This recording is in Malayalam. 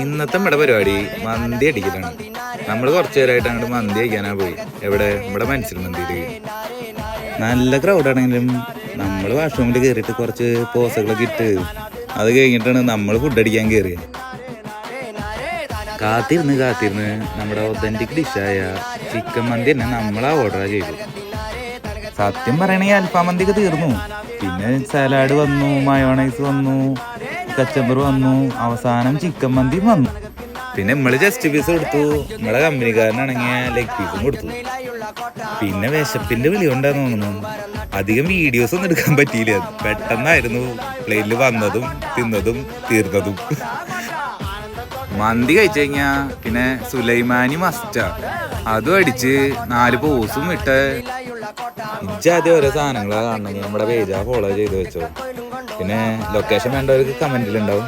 ഇന്നത്തെ നമ്മുടെ പരിപാടി മന്തി അടിക്കലാണ്. നമ്മൾ കുറച്ചു നേരമായിട്ട് അങ്ങോട്ട് മന്തി കഴിക്കാനാ പോയി. എവിടെ? ഇവിടെ മനസ്സിൽ മന്തിയില് നല്ല ക്രൗഡാണെങ്കിലും നമ്മൾ വാഷ്റൂമിൽ കയറിയിട്ട് കുറച്ച് പോസകളൊക്കെ ഇട്ട് അത് കഴിഞ്ഞിട്ടാണ് നമ്മൾ ഫുഡ് അടിക്കാൻ കയറിയത്. കാത്തിരുന്ന് നമ്മുടെ ഒതന്റിക് ഡിഷായ ചിക്കൻ മന്തി തന്നെ നമ്മളാ ഓർഡർ ചെയ്തു. സത്യം പറയണെങ്കിൽ അൽഫാം മന്തിക്ക് തീർന്നു. പിന്നെ സലാഡ് വന്നു, മയോണൈസ് വന്നു, കച്ചമ്പർ വന്നു, അവസാനം ചിക്കൻ മന്തിയും വന്നു. പിന്നെ നമ്മള് ജസ്റ്റ് പീസ് കൊടുത്തു. നമ്മളെ കമ്പനിക്കാരനാണെങ്കിൽ ലെഗ് പീസും കൊടുത്തു. പിന്നെ വിശപ്പിന്റെ വിളി കൊണ്ടാന്ന് തോന്നുന്നു അധികം വീഡിയോസ് ഒന്നും എടുക്കാൻ പറ്റിയില്ല. പെട്ടെന്നായിരുന്നു പ്ലെയിനിൽ വന്നതും തിന്നതും തീർന്നതും. മന്തി കഴിച്ചു കഴിഞ്ഞാ പിന്നെ സുലൈമാനി മസ്റ്റാ. അതും അടിച്ച് 4 പോസും ഇട്ട് ഇജ്ജാദ്യം ഓരോ സാധനങ്ങളാ കാണണമെങ്കിൽ നമ്മുടെ പേജാ ഫോളോ ചെയ്ത് വെച്ചോ. പിന്നെ ലൊക്കേഷൻ വേണ്ടവർക്ക് കമന്റിലുണ്ടാവും.